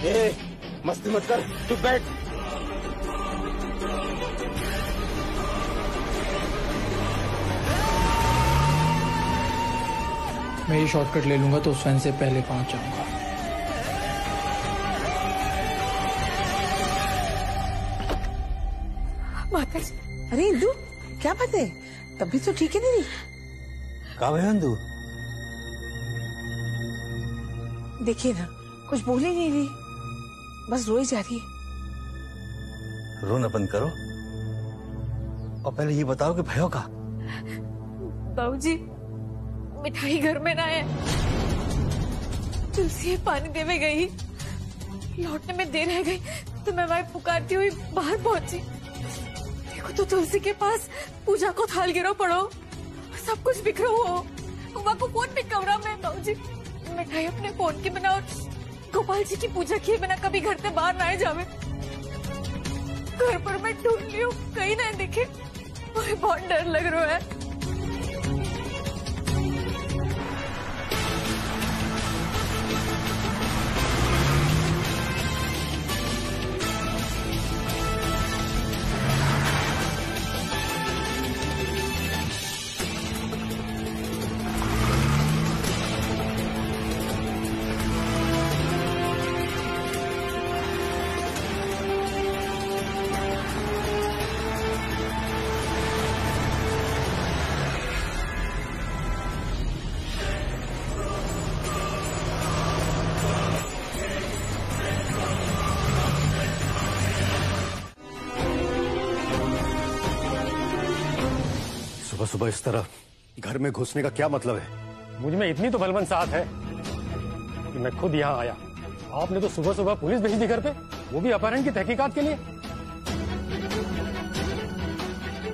ए, मस्ती मत कर, तू बैठ। मैं ये शॉर्टकट ले लूंगा तो स्वयं से पहले पहुंच जाऊंगा। माता जी, अरे इंदु, क्या बात है? तबीयत तो ठीक है नहीं? कहाँ है इंदु? देखिए ना, कुछ बोल ही नहीं रही, बस रोई जा रही है। रोना बंद करो और पहले ये बताओ कि भयो का? बाबूजी, मिठाई घर में ना है। तुलसी पानी देवे गई, लौटने में देर रह गई तो मैं वहां पुकारती हुई बाहर पहुंची। देखो तो तुलसी के पास पूजा को थाल गिरो पड़ो, सब कुछ बिखरो हो। वहां को फोन भी कमरा में। बाबूजी, मिठाई अपने फोन के बिना और गोपाल जी की पूजा किए बिना कभी घर से बाहर ना जावे। घर पर मैं ढूंढ ली हूँ, कहीं ना दिखे। मुझे बहुत डर लग रहा है। सुबह सुबह इस तरह घर में घुसने का क्या मतलब है? मुझ में इतनी तो बलवंत साथ है कि मैं खुद यहाँ आया। आपने तो सुबह सुबह पुलिस भेज दी घर पे, वो भी अपहरण की तहकीकात के लिए।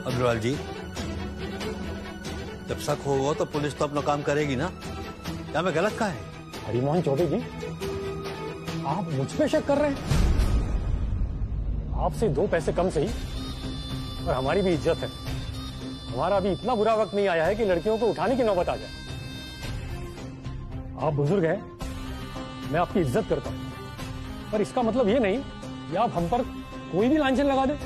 अग्रवाल जी, जब शक होगा तो पुलिस तो अपना काम करेगी ना। क्या मैं गलत कहा है? हरिमोहन चौबे जी, आप मुझ पे शक कर रहे हैं? आपसे 2 पैसे कम सही, और हमारी भी इज्जत है। हमारा अभी इतना बुरा वक्त नहीं आया है कि लड़कियों को उठाने की नौबत आ जाए। आप बुजुर्ग हैं, मैं आपकी इज्जत करता हूं, पर इसका मतलब ये नहीं कि आप हम पर कोई भी लांछन लगा दें।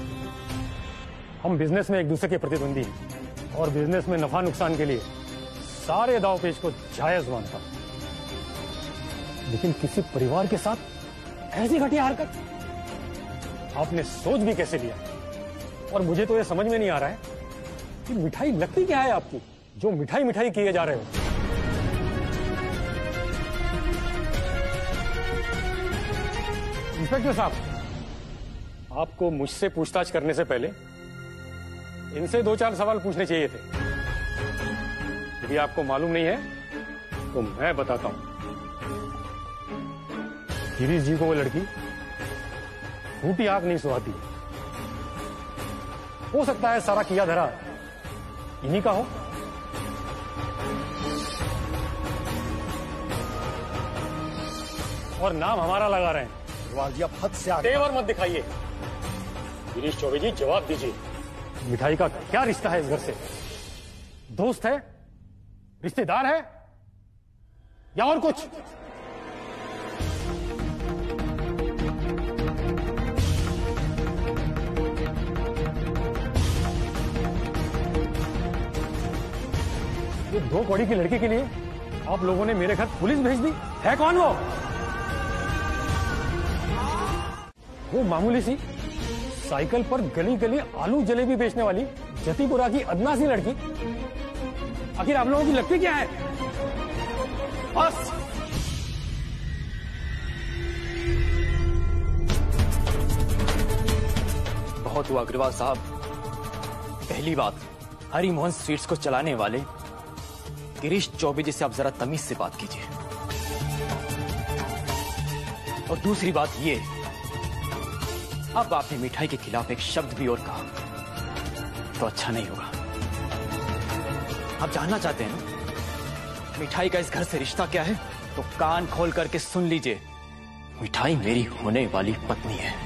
हम बिजनेस में एक दूसरे के प्रतिद्वंदी हैं और बिजनेस में नफा नुकसान के लिए सारे दाव पेच को जायज मानता हूं, लेकिन किसी परिवार के साथ ऐसी घटिया हरकत आपने सोच भी कैसे लिया? और मुझे तो यह समझ में नहीं आ रहा है कि मिठाई लगती क्या है आपकी, जो मिठाई मिठाई किए जा रहे हो। इंस्पेक्टर साहब, आपको मुझसे पूछताछ करने से पहले इनसे 2-4 सवाल पूछने चाहिए थे। यदि आपको मालूम नहीं है तो मैं बताता हूं। गिरीश जी को वो लड़की फूटी आंख नहीं सुहाती। हो सकता है सारा किया धरा इन्हीं का हो। और नाम हमारा लगा रहे हैं। अग्रवाल जी, आप हद से आगे। तेवर मत दिखाइए। गिरीश चौबे जी, जवाब दीजिए, मिठाई का क्या रिश्ता है इस घर से? दोस्त है, रिश्तेदार है, या और कुछ? ये 2 कौड़ी की लड़की के लिए आप लोगों ने मेरे घर पुलिस भेज दी है? कौन वो मामूली सी साइकिल पर गली गली आलू जलेबी बेचने वाली जतीपुरा की अदना सी लड़की, आखिर आप लोगों की लगती क्या है? बस। बहुत हुआ अग्रवाल साहब। पहली बात, हरिमोहन स्वीट्स को चलाने वाले गिरीश चौबे जी से आप जरा तमीज से बात कीजिए। और दूसरी बात ये, अब आपने मिठाई के खिलाफ एक शब्द भी और कहा तो अच्छा नहीं होगा। आप जानना चाहते हैं ना मिठाई का इस घर से रिश्ता क्या है? तो कान खोल करके सुन लीजिए, मिठाई मेरी होने वाली पत्नी है।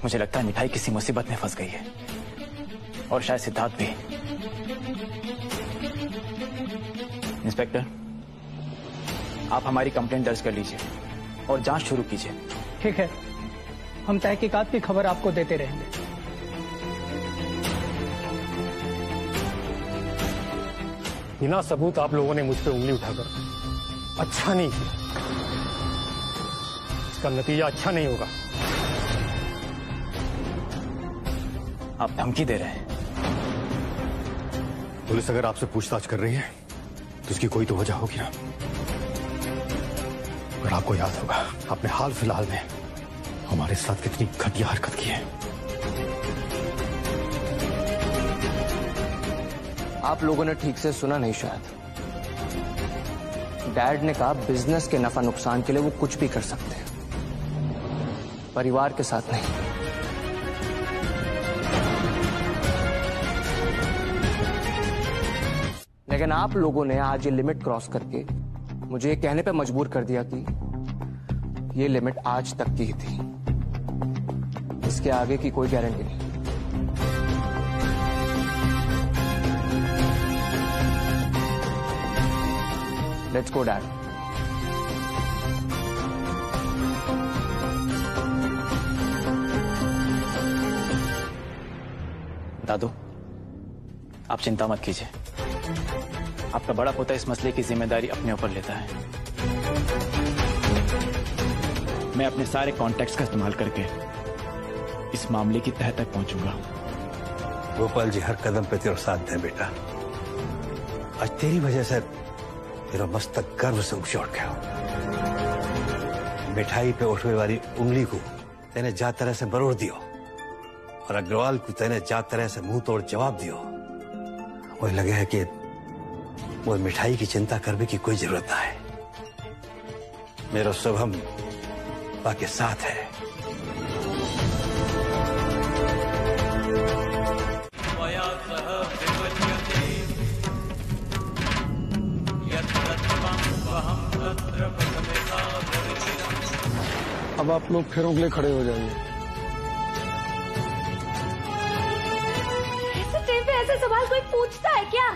मुझे लगता है मिठाई किसी मुसीबत में फंस गई है, और शायद सिद्धार्थ भी। इंस्पेक्टर, आप हमारी कंप्लेंट दर्ज कर लीजिए और जांच शुरू कीजिए। ठीक है, हम तहकीकात की खबर आपको देते रहेंगे। बिना सबूत आप लोगों ने मुझ पे उंगली उठाकर अच्छा नहीं किया। इसका नतीजा अच्छा नहीं होगा। आप धमकी दे रहे हैं? पुलिस अगर आपसे पूछताछ कर रही है तो इसकी कोई तो वजह होगी ना। अगर आपको याद होगा, आपने हाल फिलहाल में हमारे साथ कितनी घटिया हरकत की है। आप लोगों ने ठीक से सुना नहीं शायद। डैड ने कहा बिजनेस के नफा नुकसान के लिए वो कुछ भी कर सकते हैं, परिवार के साथ नहीं। लेकिन आप लोगों ने आज ये लिमिट क्रॉस करके मुझे ये कहने पे मजबूर कर दिया कि ये लिमिट आज तक की ही थी, इसके आगे की कोई गारंटी नहीं। Let's go dad. दादू, आप चिंता मत कीजिए। आपका बड़ा पोता इस मसले की जिम्मेदारी अपने ऊपर लेता है। मैं अपने सारे कॉन्टैक्ट्स का इस्तेमाल करके इस मामले की तह तक पहुंचूंगा। गोपाल जी हर कदम पे तेरा साथ दें बेटा। आज तेरी वजह से तेरा मस्तक गर्व से ऊंचा उठ गया। मिठाई पे उठने वाली उंगली को तेने जा तरह से मरोड़ दियो, और अग्रवाल को तेने जा तरह से मुंह तोड़ जवाब दियो। मुझे लगे है कि वो मिठाई की चिंता करने की कोई जरूरत ना है। मेरा शुभम बाकी साथ है। अब आप लोग फेरों के लिए खड़े हो जाइए। ऐसे टाइम पे ऐसे सवाल कोई पूछता है क्या?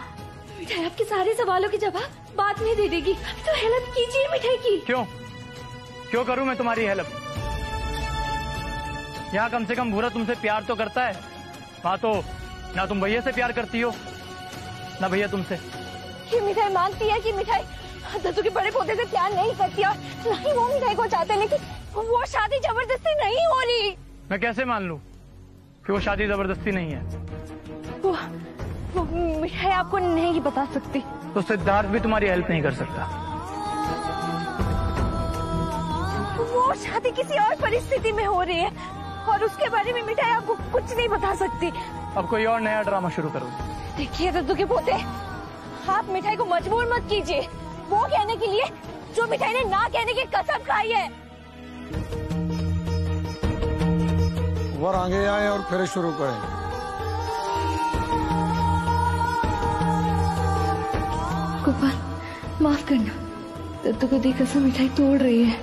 मिठाई आपके सारे सवालों के जवाब बाद में दे देगी। अभी तो हेल्प कीजिए मिठाई की। क्यों करूं मैं तुम्हारी हेल्प? यहाँ कम से कम भूरा तुमसे प्यार तो करता है। वहाँ तो ना तुम भैया से प्यार करती हो, ना भैया तुमसे। ये मिठाई मांगती है कि मिठाई दद्दू के बड़े पोते से प्यार नहीं करती, और नहीं वो मिठाई को चाहते, लेकिन वो शादी जबरदस्ती नहीं हो रही। मैं कैसे मान लूं कि वो शादी जबरदस्ती नहीं है? वो मिठाई आपको नहीं बता सकती। तो सिद्धार्थ भी तुम्हारी हेल्प नहीं कर सकता। वो शादी किसी और परिस्थिति में हो रही है, और उसके बारे में मिठाई आपको कुछ नहीं बता सकती। अब कोई और नया ड्रामा शुरू करो। देखिए दद्दू के पोते, आप मिठाई को मजबूर मत कीजिए वो कहने के लिए जो मिठाई ने ना कहने की कसम खाई है। वर आगे आए और फिर शुरू करें। गोपाल, माफ करना, दद्दू को दी कसम मिठाई तोड़ रही है।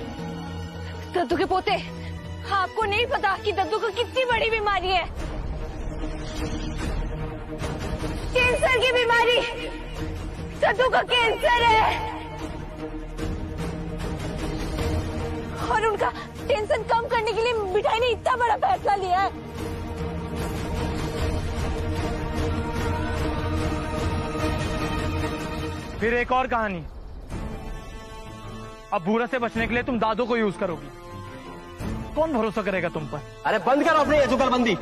दद्दू के पोते, आपको नहीं पता कि दद्दू को कितनी बड़ी बीमारी है। कैंसर की बीमारी। दद्दू को कैंसर है, और उनका टेंशन कम करने के लिए मिठाई ने इतना बड़ा फैसला लिया है। फिर एक और कहानी। अब भूरा से बचने के लिए तुम दादू को यूज करोगी। कौन भरोसा करेगा तुम पर? अरे बंद करो अपनी जुगलबंदी।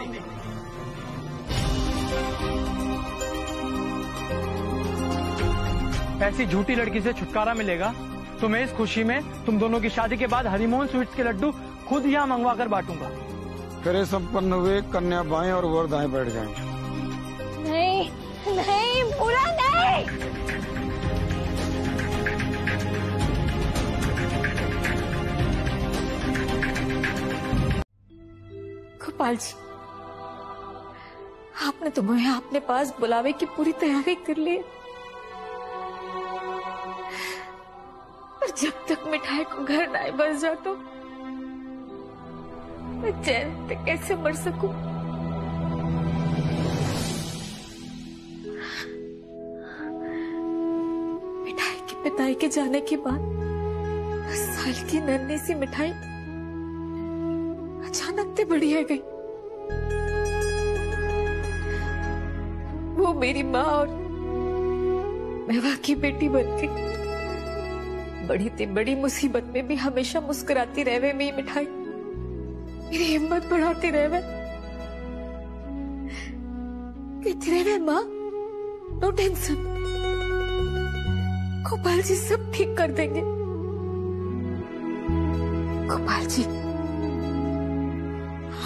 ऐसी झूठी लड़की से छुटकारा मिलेगा तो मैं इस खुशी में तुम दोनों की शादी के बाद हनीमून स्वीट्स के लड्डू खुद यहाँ मंगवा कर बांटूंगा। फिर संपन्न हुए कन्या बाएं और वर दाएं बैठ जाएंगे। नहीं नहीं, बुरा नहीं। गोपाल जी, आपने तो मुझे अपने पास बुलावे की पूरी तैयारी कर ली, और जब तक मिठाई को घर नहीं बस जा तो मैं चैन पे कैसे मर सकूं? मिठाई के पिताई के जाने के बाद 10 साल की नन्ही सी मिठाई अचानक से बड़ी है गई। वो मेरी माँ और मैं वाकई बेटी बन गई। बड़ी ते बड़ी मुसीबत में भी हमेशा मुस्कुराती रहवे मेरी मिठाई, मेरी हिम्मत बढ़ाती रहवे। कहती रहवे माँ नो टेंशन, गोपाल जी सब ठीक कर देंगे। गोपाल जी,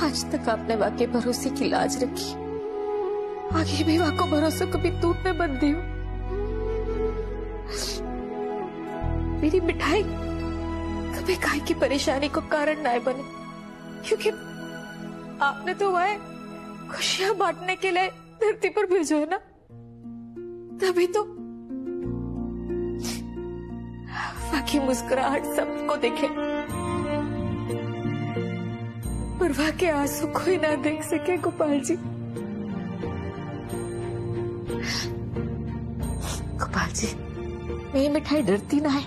आज तक आपने वाकई भरोसे की लाज रखी, आगे भी वाको भरोसा कभी टूटने मत दियो। मेरी मिठाई कभी काहे की परेशानी को कारण ना बने, क्योंकि आपने तो वह खुशियां बांटने के लिए धरती पर भेजो है ना, तभी तो बाकी मुस्कुराहट सबको देखे, पर वाकई आंसू कोई ना देख सके। गोपाल जी, गोपाल जी, मेरी मिठाई डरती ना है,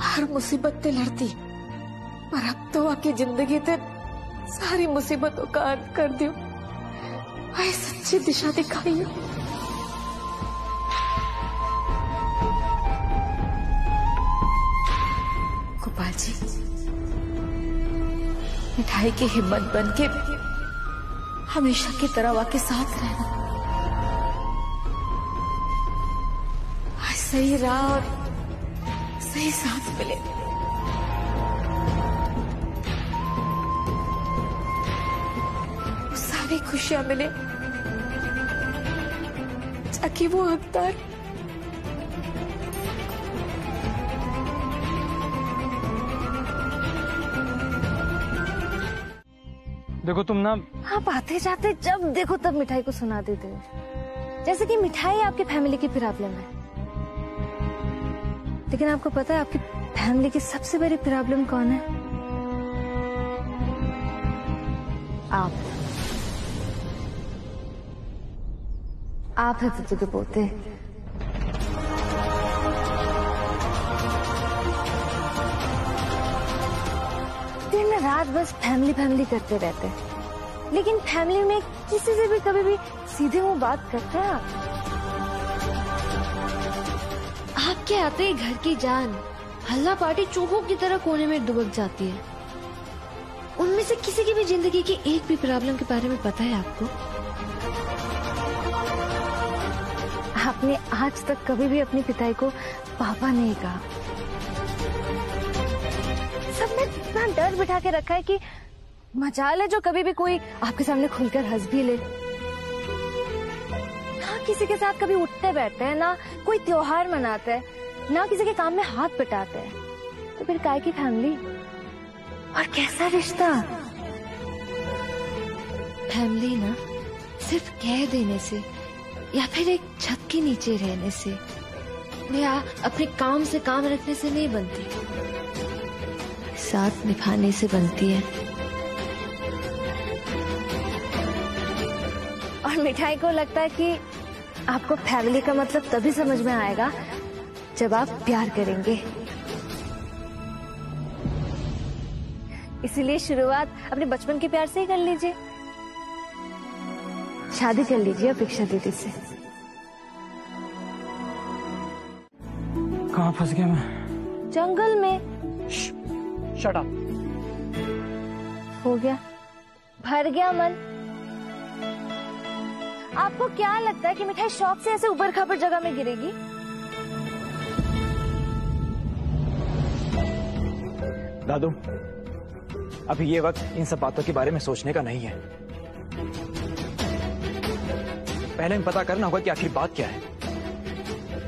हर मुसीबत से लड़ती, पर अब तो आके जिंदगी ते सारी मुसीबतों का अंत कर दियो, भाई सच्ची दिशा दिखाइए। गोपाल जी, मिठाई की हिम्मत बन के हमेशा की तरह वाके साथ रहना, सही राह और सही साथ मिले। सारी खुशियां मिले, ताकि वो हकदार देखो तुम ना, आप आते जाते जब देखो तब मिठाई को सुना देते हो, जैसे कि मिठाई आपकी फैमिली की प्रॉब्लम है। लेकिन आपको पता है आपकी फैमिली की सबसे बड़ी प्रॉब्लम कौन है? आप है तुझे के पोते। दिन रात बस फैमिली फैमिली करते रहते हैं, लेकिन फैमिली में किसी से भी कभी भी सीधे मुंह बात करते हैं आप? आपके आते ही घर की जान हल्ला पार्टी चूहों की तरह कोने में दुबक जाती है। उनमें से किसी की भी जिंदगी की एक भी प्रॉब्लम के बारे में पता है आपको? आपने आज तक कभी भी अपने पिताई को पापा नहीं कहा। सबने इतना डर बिठा के रखा है कि मजाल है जो कभी भी कोई आपके सामने खुलकर हंस भी ले। ना किसी के साथ कभी उठते बैठते हैं, ना कोई त्योहार मनाते हैं, ना किसी के काम में हाथ पिटाते हैं। तो फिर काय की फैमिली और कैसा रिश्ता? फैमिली ना सिर्फ कह देने से या फिर एक छत के नीचे रहने से या अपने काम से काम रखने से नहीं बनती, साथ निभाने से बनती है। और मिठाई को लगता है कि आपको फैमिली का मतलब तभी समझ में आएगा जब आप प्यार करेंगे। इसीलिए शुरुआत अपने बचपन के प्यार से ही कर लीजिए। शादी कर लीजिए अपेक्षा दीदी से। कहाँ फंस गया मैं? जंगल में। Shut up. हो गया, भर गया मन। आपको क्या लगता है कि मिठाई शौक से ऐसे ऊपर खापर जगह में गिरेगी? दादू, अभी ये वक्त इन सब बातों के बारे में सोचने का नहीं है। पहले हम पता करना होगा कि आखिर बात क्या है।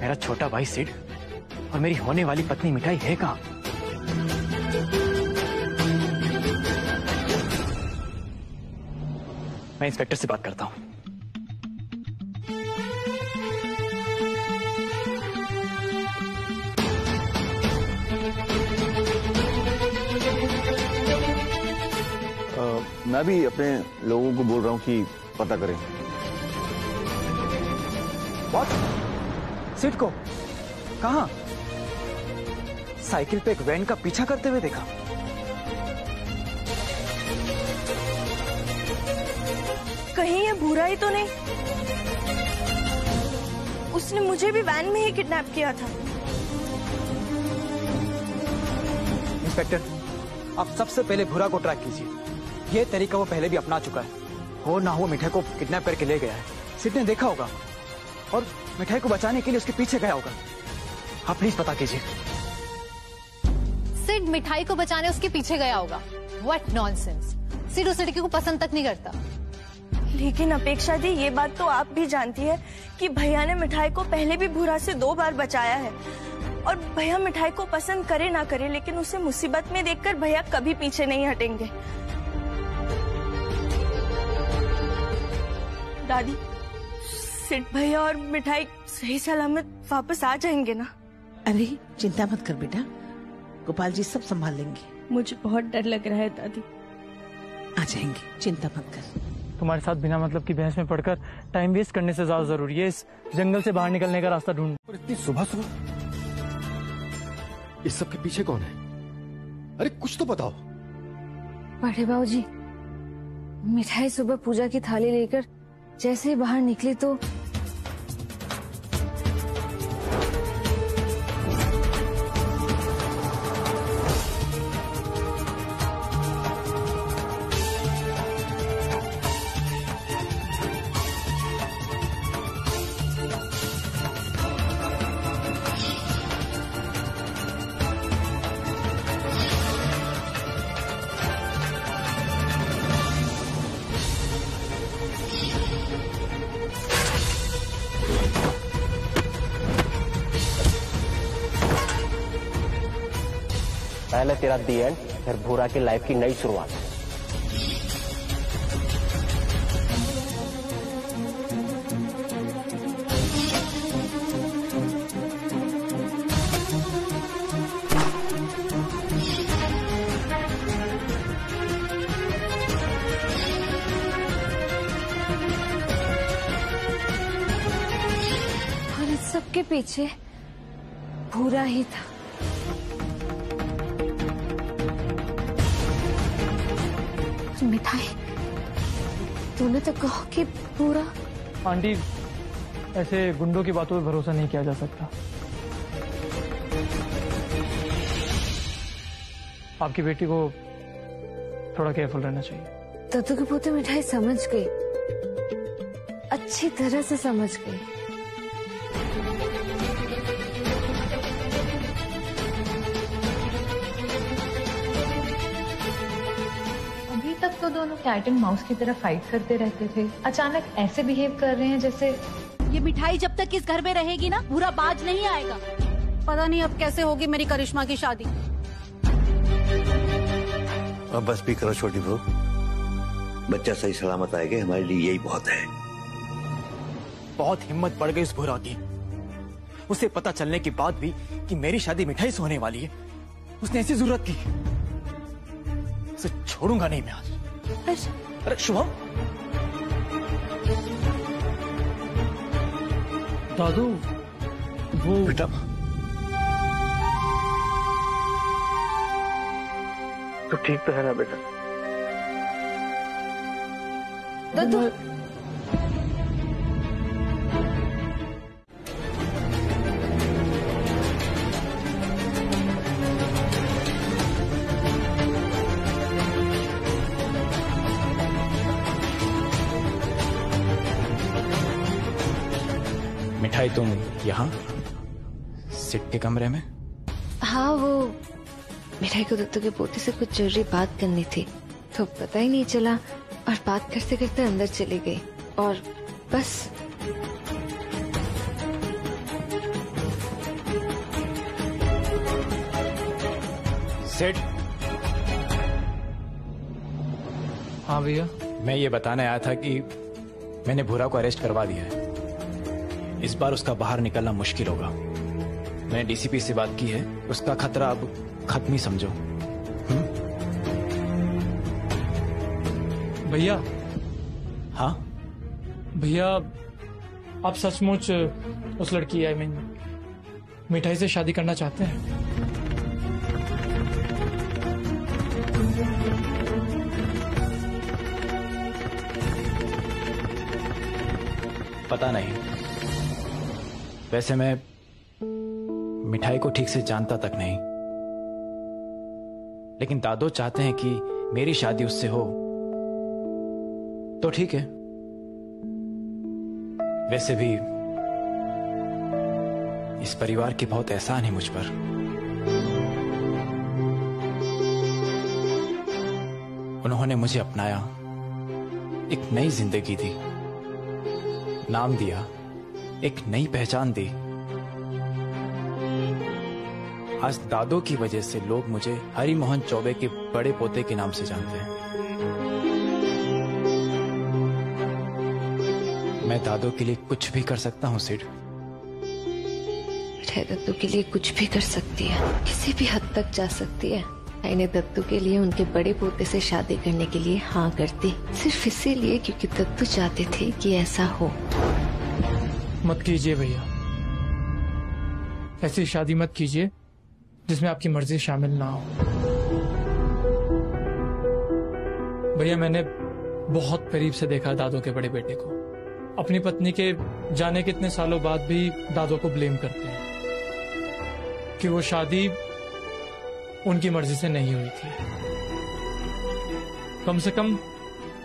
मेरा छोटा भाई सिड और मेरी होने वाली पत्नी मिठाई है कहाँ? मैं इंस्पेक्टर से बात करता हूँ। मैं भी अपने लोगों को बोल रहा हूँ कि पता करें। What? सिट को कहाँ? साइकिल पे एक वैन का पीछा करते हुए देखा। कहीं ये भूरा ही तो नहीं? उसने मुझे भी वैन में ही किडनैप किया था। इंस्पेक्टर, आप सबसे पहले भूरा को ट्रैक कीजिए। ये तरीका वो पहले भी अपना चुका है। हो ना हो मिठाई को किडनैप करके ले गया है। सिट ने देखा होगा और मिठाई को बचाने के लिए उसके पीछे गया होगा। आप प्लीज पता कीजिए। सिड मिठाई को बचाने उसके पीछे गया होगा? What nonsense. सिड उस लड़की को पसंद तक नहीं करता। लेकिन अपेक्षा दी, ये बात तो आप भी जानती है कि भैया ने मिठाई को पहले भी भूरा से 2 बार बचाया है। और भैया मिठाई को पसंद करे ना करे, लेकिन उसे मुसीबत में देखकर भैया कभी पीछे नहीं हटेंगे। दादी, सिड भैया और मिठाई सही सलामत वापस आ जाएंगे ना? अरे चिंता मत कर बेटा, गोपाल जी सब संभाल लेंगे। मुझे बहुत डर लग रहा है दादी। आ जाएंगे, चिंता मत कर। तुम्हारे साथ बिना मतलब की बहस में पड़कर टाइम वेस्ट करने से ज्यादा जरूरी है इस जंगल से बाहर निकलने का रास्ता ढूंढ। और इतनी सुबह सुबह इस सब के पीछे कौन है? अरे कुछ तो बताओ। बड़े बाबूजी, मिठाई सुबह पूजा की थाली लेकर जैसे ही बाहर निकली तो पहले तेरा दी एंड, फिर भूरा की लाइफ की नई शुरुआत। और इस सब के पीछे भूरा ही था। मिठाई, तूने तो कहा कि पूरा। आंटी, ऐसे गुंडों की बातों पे भरोसा नहीं किया जा सकता। आपकी बेटी को थोड़ा केयरफुल रहना चाहिए। दद्दू की पोती मिठाई समझ गई, अच्छी तरह से समझ गई। तक तो दोनों कैट एंड माउस की तरह फाइट करते रहते थे, अचानक ऐसे बिहेव कर रहे हैं जैसे। ये मिठाई जब तक इस घर में रहेगी ना, पूरा बाज नहीं आएगा। पता नहीं अब कैसे होगी मेरी करिश्मा की शादी। अब बस भी करो छोटी बहू, बच्चा सही सलामत आएगा, हमारे लिए यही बहुत है। बहुत हिम्मत बढ़ गई उस भूरा की। उसे पता चलने के बाद भी कि मेरी शादी मिठाई से होने वाली है, उसने ऐसी जरूरत की। उसे छोड़ूंगा नहीं मैं आज। अरे शुभम, दादू वो बेटा तो ठीक तो है ना बेटा? दद्दू, मिठाई तुम यहाँ सिट के कमरे में? हाँ, वो मिठाई को दद्दू के पोते से कुछ जरूरी बात करनी थी, तो पता ही नहीं चला और बात करते करते अंदर चली गई और बस। सिट। हाँ भैया, मैं ये बताने आया था कि मैंने भूरा को अरेस्ट करवा दिया है। इस बार उसका बाहर निकलना मुश्किल होगा। मैंने डीसीपी से बात की है, उसका खतरा अब खत्म ही समझो। भैया। हाँ भैया, आप सचमुच उस लड़की आई मीन मिठाई से शादी करना चाहते हैं? पता नहीं, वैसे मैं मिठाई को ठीक से जानता तक नहीं, लेकिन दादो चाहते हैं कि मेरी शादी उससे हो तो ठीक है। वैसे भी इस परिवार की बहुत एहसान है मुझ पर। उन्होंने मुझे अपनाया, एक नई जिंदगी दी, नाम दिया, एक नई पहचान दी। आज दादो की वजह से लोग मुझे हरि मोहन चौबे के बड़े पोते के नाम से जानते हैं। मैं दादो के लिए कुछ भी कर सकता हूँ सिड। मिठाई दत्तू के लिए कुछ भी कर सकती है, किसी भी हद तक जा सकती है। मैंने दत्तू के लिए उनके बड़े पोते से शादी करने के लिए हाँ करती, सिर्फ इसीलिए क्योंकि दत्तू चाहते थे कि ऐसा हो। मत कीजिए भैया, ऐसी शादी मत कीजिए जिसमें आपकी मर्जी शामिल ना हो। भैया, मैंने बहुत करीब से देखा दादो के बड़े बेटे को। अपनी पत्नी के जाने के इतने सालों बाद भी दादो को ब्लेम करते हैं कि वो शादी उनकी मर्जी से नहीं हुई थी। कम से कम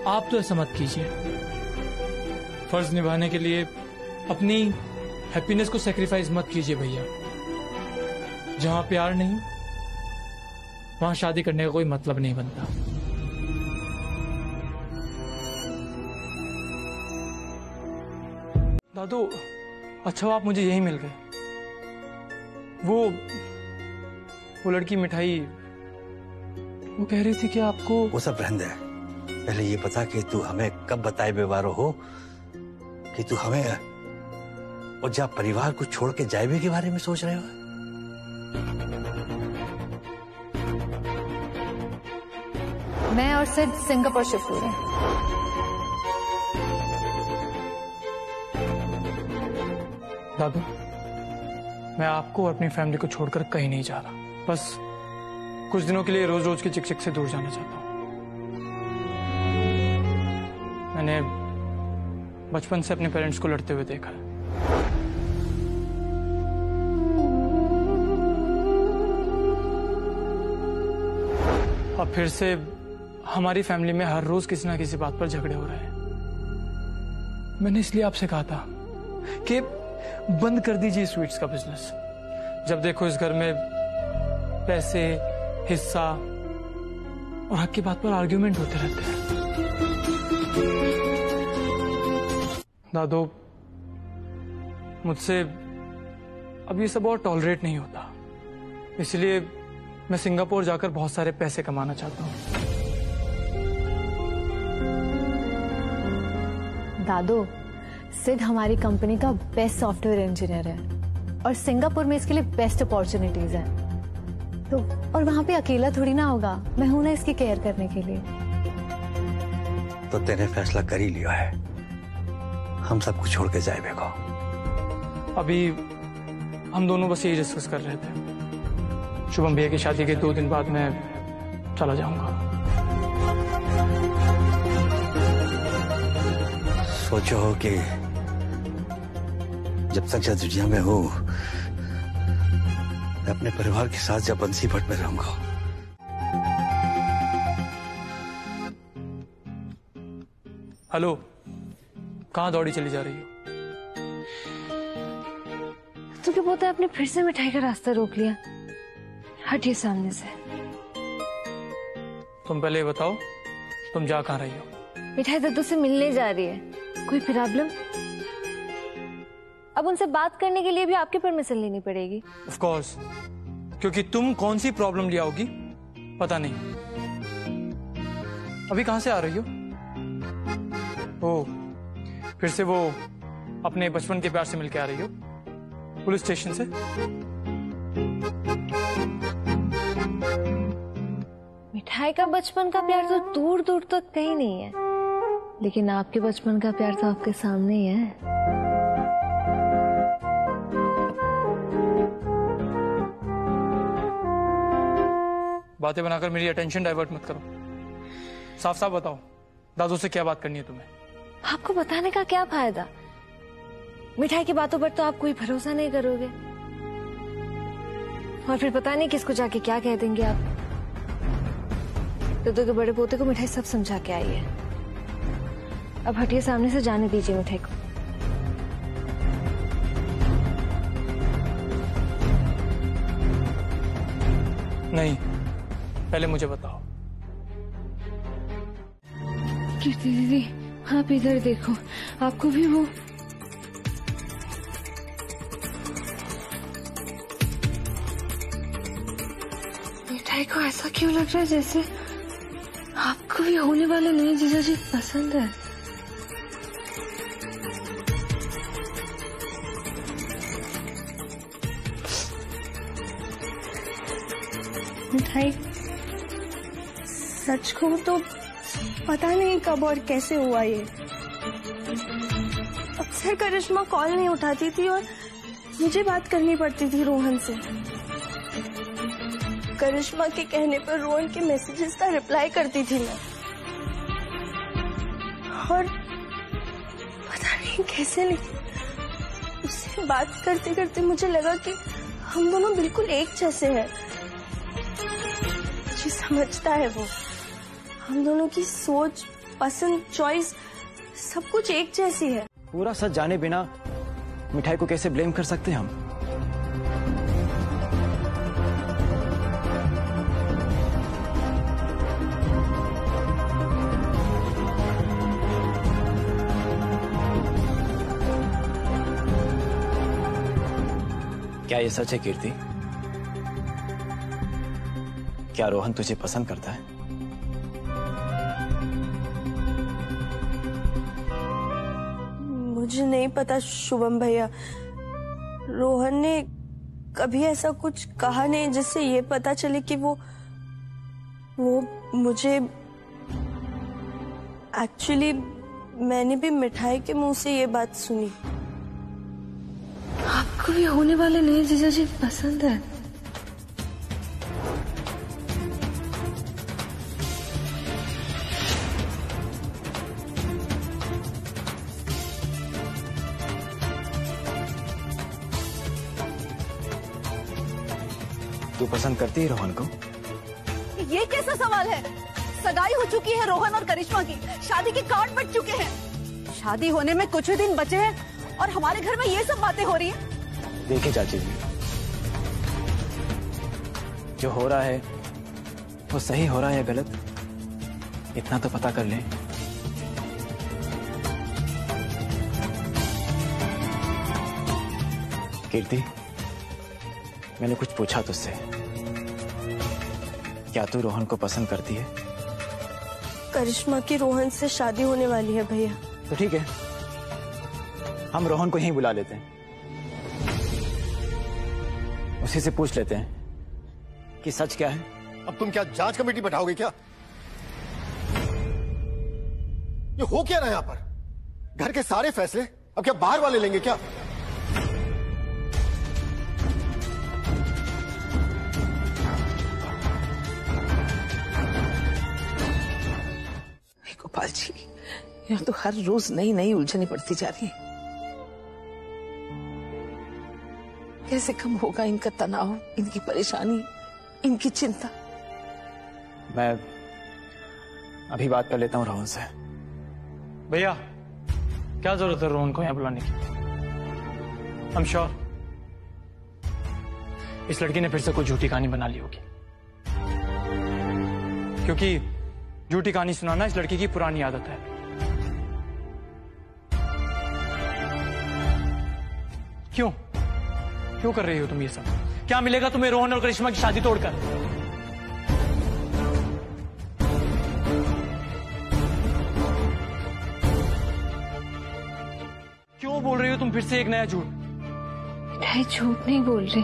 आप तो ऐसा मत कीजिए। फर्ज निभाने के लिए अपनी हैप्पीनेस को सैक्रिफाइस मत कीजिए भैया। जहां प्यार नहीं वहां शादी करने का कोई मतलब नहीं बनता। दादू, अच्छा आप मुझे यही मिल गए। वो लड़की मिठाई, वो कह रही थी कि आपको। वो सब रहने दे, पहले ये बता कि तू हमें कब बताए बेवारो हो कि तू हमें और जब परिवार को छोड़ के जाए के बारे में सोच रहे हो। मैं और सिड सिंगापुर शिफ्ट हो रहे हैं। दादू, मैं आपको और अपनी फैमिली को छोड़कर कहीं नहीं जा रहा। बस कुछ दिनों के लिए रोज रोज की चिक-चिक से दूर जाना चाहता हूं। मैंने बचपन से अपने पेरेंट्स को लड़ते हुए देखा है। अब फिर से हमारी फैमिली में हर रोज किसी ना किसी बात पर झगड़े हो रहे हैं। मैंने इसलिए आपसे कहा था कि बंद कर दीजिए स्वीट्स का बिजनेस। जब देखो इस घर में पैसे, हिस्सा और हक की बात पर आर्ग्यूमेंट होते रहते हैं। दादू, मुझसे अब ये सब और टॉलरेट नहीं होता, इसलिए मैं सिंगापुर जाकर बहुत सारे पैसे कमाना चाहता हूँ। दादू, सिड हमारी कंपनी का बेस्ट सॉफ्टवेयर इंजीनियर है और सिंगापुर में इसके लिए बेस्ट अपॉर्चुनिटीज हैं। तो और वहां पे अकेला थोड़ी ना होगा, मैं हूं ना इसकी केयर करने के लिए। तो तेने फैसला कर ही लिया है, हम सब कुछ छोड़ के जाए बेको। अभी हम दोनों बस यही डिस्कस कर रहे थे। शुभम भैया की शादी के 2 दिन बाद मैं चला जाऊंगा। सोचो कि जब तक जब दुनिया में हूं, मैं अपने परिवार के साथ जब बंसी भट्ट में रहूंगा। हेलो, कहाँ दौड़ी चली जा रही हो? तो क्या बोलता है, आपने फिर से मिठाई का रास्ता रोक लिया। हटिए सामने से। तुम पहले बताओ, तुम जा कहाँ रही हो? मिठाई दद्दू से मिलने जा रही है। कोई प्रॉब्लम? अब उनसे बात करने के लिए भी आपकी परमिशन लेनी पड़ेगी। ऑफ कोर्स, क्योंकि तुम कौन सी प्रॉब्लम ले आओगी पता नहीं। अभी कहाँ से आ रही हो? ओह, फिर से वो अपने बचपन के प्यार से मिलके आ रही हो पुलिस स्टेशन से? मिठाई का बचपन का प्यार तो दूर दूर तक कहीं नहीं है। लेकिन आपके बचपन का प्यार तो आपके सामने ही है। बातें बनाकर मेरी अटेंशन डाइवर्ट मत करो। साफ साफ बताओ, दादू से क्या बात करनी है तुम्हें? आपको बताने का क्या फायदा? मिठाई की बातों पर तो आप कोई भरोसा नहीं करोगे, और फिर पता नहीं किसको जाके क्या कह देंगे आप। दद्दू के बड़े पोते को मिठाई सब समझा के आई है। अब हटिए सामने से, जाने दीजिए मिठाई को। नहीं, पहले मुझे बताओ। कीर्ति दीदी, आप इधर देखो, आपको भी वो मिठाई को ऐसा क्यों लग रहा है जैसे आपको भी होने वाले नए जीजा जी पसंद है? मिठाई, सच कहूं तो पता नहीं कब और कैसे हुआ ये। अक्सर करिश्मा कॉल नहीं उठाती थी और मुझे बात करनी पड़ती थी रोहन से। करिश्मा के कहने पर रोहन के मैसेजेस का रिप्लाई करती थी मैं, और पता नहीं कैसे, लेकिन उससे बात करते करते मुझे लगा कि हम दोनों बिल्कुल एक जैसे हैं। जी समझता है वो, हम दोनों की सोच, पसंद, चॉइस सब कुछ एक जैसी है। पूरा सच जाने बिना मिठाई को कैसे ब्लेम कर सकते हैं हम? क्या ये सच है कीर्ति? क्या रोहन तुझे पसंद करता है? मुझे नहीं पता शुभम भैया, रोहन ने कभी ऐसा कुछ कहा नहीं जिससे ये पता चले कि वो मुझे, एक्चुअली मैंने भी मिठाई के मुंह से ये बात सुनी। आपको भी होने वाले नए जीजा जी पसंद है? तू पसंद करती है रोहन को? ये कैसा सवाल है? सगाई हो चुकी है रोहन और करिश्मा की, शादी के कार्ड बट चुके हैं, शादी होने में कुछ ही दिन बचे हैं और हमारे घर में ये सब बातें हो रही हैं। देखिए चाची जी, जो हो रहा है वो सही हो रहा है या गलत, इतना तो पता कर लें। कीर्ति, मैंने कुछ पूछा तुझसे, क्या तू रोहन को पसंद करती है? करिश्मा की रोहन से शादी होने वाली है भैया। तो ठीक है, हम रोहन को यहीं बुला लेते हैं, उसी से पूछ लेते हैं कि सच क्या है। अब तुम क्या जांच कमेटी बैठाओगे क्या? ये हो क्या रहा है यहाँ पर? घर के सारे फैसले अब क्या बाहर वाले लेंगे क्या? गोपाल जी, यहाँ तो हर रोज नई नई उलझने पड़ती जा रही है। कैसे कम होगा इनका तनाव, इनकी परेशानी, इनकी चिंता? मैं अभी बात कर लेता हूँ रोहन से। भैया, क्या जरूरत है रोहन को यहाँ बुलाने की? I'm sure इस लड़की ने फिर से कोई झूठी कहानी बना ली होगी, क्योंकि झूठी कहानी सुनाना इस लड़की की पुरानी आदत है। क्यों क्यों कर रही हो तुम ये सब? क्या मिलेगा तुम्हें रोहन और करिश्मा की शादी तोड़कर? क्यों बोल रही हो तुम फिर से एक नया झूठ? मिठाई झूठ नहीं बोल रही,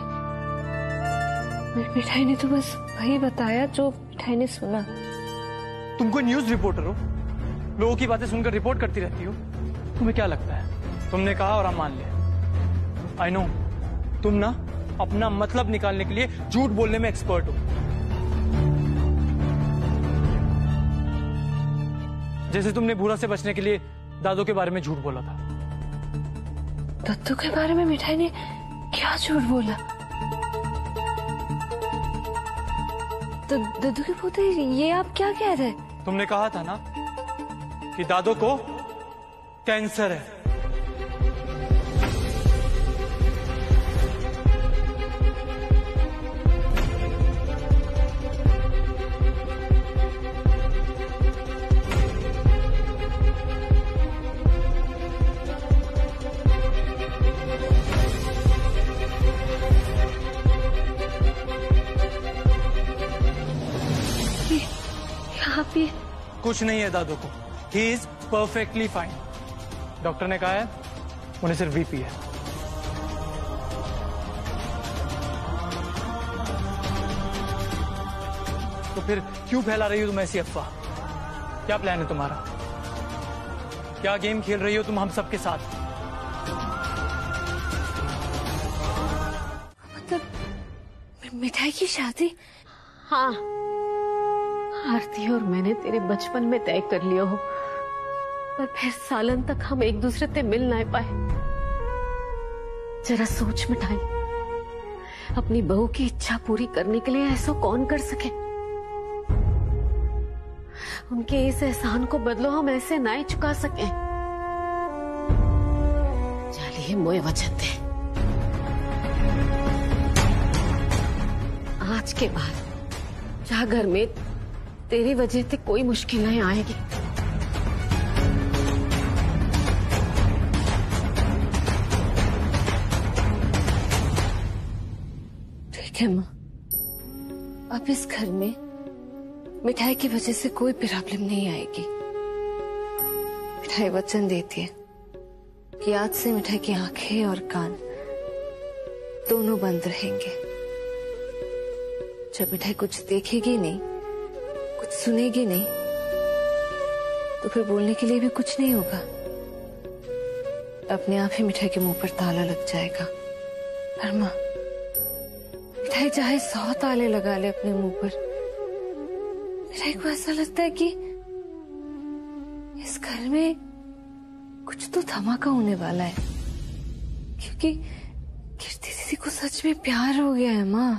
मिठाई ने तो बस वही बताया जो मिठाई ने सुना। तुम कोई न्यूज रिपोर्टर हो? लोगों की बातें सुनकर रिपोर्ट करती रहती हो। तुम्हें क्या लगता है तुमने कहा और हम मान लिया? आई नो तुम ना अपना मतलब निकालने के लिए झूठ बोलने में एक्सपर्ट हो। जैसे तुमने भूरा से बचने के लिए दादू के बारे में झूठ बोला था। दत्तू के बारे में मिठाई ने क्या झूठ बोला? तो दद्दू के पोते, ये आप क्या कह रहे? तुमने कहा था ना कि दादू को कैंसर है। कुछ नहीं है दादू को, he is perfectly fine. Doctor ने कहा है उन्हें सिर्फ बीपी है। तो फिर क्यों फैला रही हो तुम ऐसी अफवाह? क्या प्लान है तुम्हारा? क्या गेम खेल रही हो तुम हम सबके साथ? मतलब मिठाई की शादी? हाँ, आरती और मैंने तेरे बचपन में तय कर लिया हो, पर फिर सालन तक हम एक दूसरे से मिल ना पाए। जरा सोच मिठाई, अपनी बहू की इच्छा पूरी करने के लिए ऐसा कौन कर सके? उनके इस एहसान को बदलो हम ऐसे ना ही चुका सके। चलिए मोए वचन दे, आज के बाद जहां घर में तेरी वजह से कोई मुश्किल नहीं आएगी। ठीक है माँ, अब इस घर में मिठाई की वजह से कोई प्रॉब्लम नहीं आएगी। मिठाई वचन देती है कि आज से मिठाई की आंखें और कान दोनों बंद रहेंगे। जब मिठाई कुछ देखेगी नहीं, कुछ सुनेगी नहीं, तो फिर बोलने के लिए भी कुछ नहीं होगा। अपने आप ही मिठाई के मुंह पर ताला लग जाएगा। पर माँ, मिठाई चाहे 100 ताले लगा ले अपने मुंह पर, मिठाई को ऐसा लगता है कि इस घर में कुछ तो धमाका होने वाला है, क्योंकि कीर्ति दीदी को सच में प्यार हो गया है माँ।